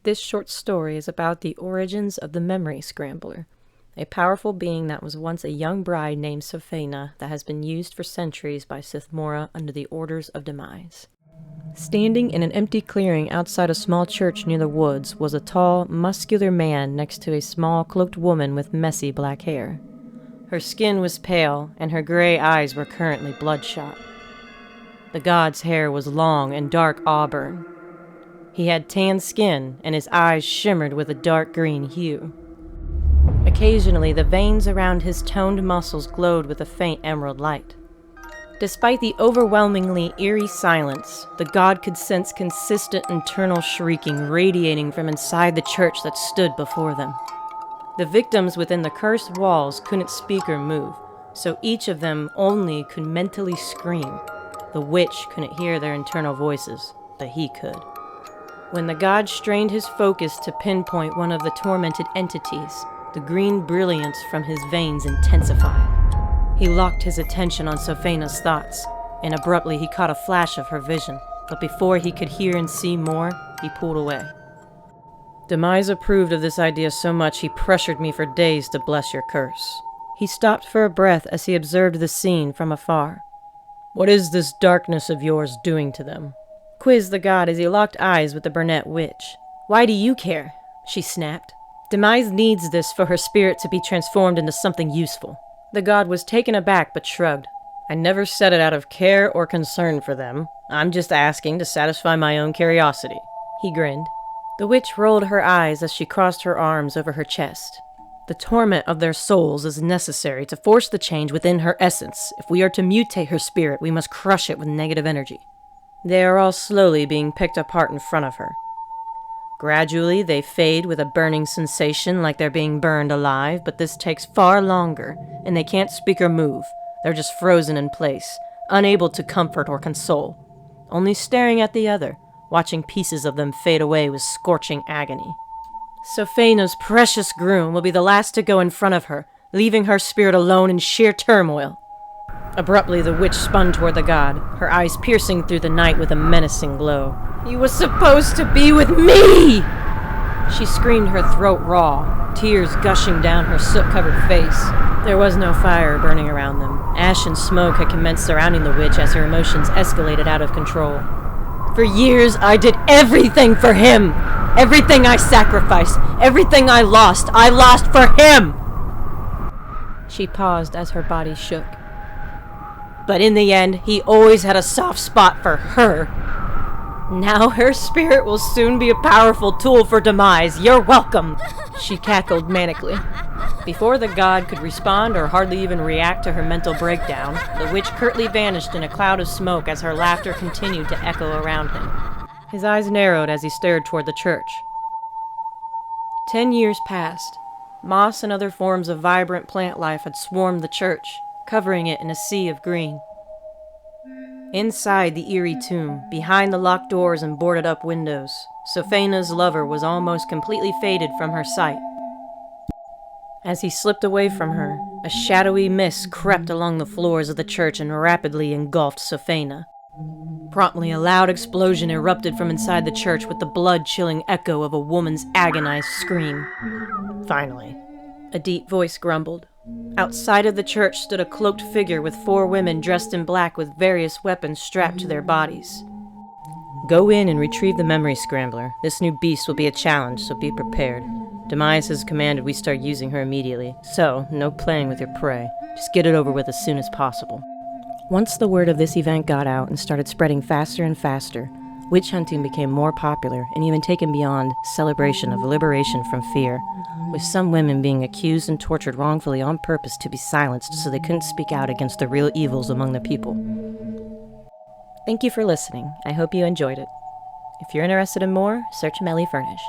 This short story is about the origins of the Memory Scrambler, a powerful being that was once a young bride named Sophaena that has been used for centuries by Sith Mora under the orders of Demise. Standing in an empty clearing outside a small church near the woods was a tall, muscular man next to a small, cloaked woman with messy black hair. Her skin was pale, and her gray eyes were currently bloodshot. The god's hair was long and dark auburn. He had tan skin, and his eyes shimmered with a dark green hue. Occasionally, the veins around his toned muscles glowed with a faint emerald light. Despite the overwhelmingly eerie silence, the god could sense consistent internal shrieking radiating from inside the church that stood before them. The victims within the cursed walls couldn't speak or move, so each of them only could mentally scream. The witch couldn't hear their internal voices, but he could. When the god strained his focus to pinpoint one of the tormented entities, the green brilliance from his veins intensified. He locked his attention on Sophaena's thoughts, and abruptly he caught a flash of her vision, but before he could hear and see more, he pulled away. Demise approved of this idea so much he pressured me for days to bless your curse. He stopped for a breath as he observed the scene from afar. What is this darkness of yours doing to them? Quizzed the god as he locked eyes with the brunette witch. Why do you care? She snapped. Demise needs this for her spirit to be transformed into something useful. The god was taken aback but shrugged. I never said it out of care or concern for them. I'm just asking to satisfy my own curiosity. He grinned. The witch rolled her eyes as she crossed her arms over her chest. The torment of their souls is necessary to force the change within her essence. If we are to mutate her spirit, we must crush it with negative energy. They are all slowly being picked apart in front of her. Gradually, they fade with a burning sensation like they're being burned alive, but this takes far longer, and they can't speak or move. They're just frozen in place, unable to comfort or console, only staring at the other, watching pieces of them fade away with scorching agony. Sophaena's precious groom will be the last to go in front of her, leaving her spirit alone in sheer turmoil. Abruptly, the witch spun toward the god, her eyes piercing through the night with a menacing glow. You were supposed to be with me! She screamed, her throat raw, tears gushing down her soot-covered face. There was no fire burning around them. Ash and smoke had commenced surrounding the witch as her emotions escalated out of control. For years, I did everything for him! Everything I sacrificed, everything I lost for him! She paused as her body shook. But in the end, he always had a soft spot for her. Now her spirit will soon be a powerful tool for Demise. You're welcome, she cackled manically. Before the god could respond or hardly even react to her mental breakdown, the witch curtly vanished in a cloud of smoke as her laughter continued to echo around him. His eyes narrowed as he stared toward the church. 10 years passed. Moss and other forms of vibrant plant life had swarmed the church, covering it in a sea of green. Inside the eerie tomb, behind the locked doors and boarded-up windows, Sophaena's lover was almost completely faded from her sight. As he slipped away from her, a shadowy mist crept along the floors of the church and rapidly engulfed Sophaena. Promptly, a loud explosion erupted from inside the church with the blood-chilling echo of a woman's agonized scream. Finally, a deep voice grumbled. Outside of the church stood a cloaked figure with 4 women dressed in black with various weapons strapped to their bodies. Go in and retrieve the Memory Scrambler. This new beast will be a challenge, so be prepared. Demise has commanded we start using her immediately, so no playing with your prey. Just get it over with as soon as possible. Once the word of this event got out and started spreading faster and faster, witch hunting became more popular and even taken beyond celebration of liberation from fear, with some women being accused and tortured wrongfully on purpose to be silenced so they couldn't speak out against the real evils among the people. Thank you for listening. I hope you enjoyed it. If you're interested in more, search Melly Furnish.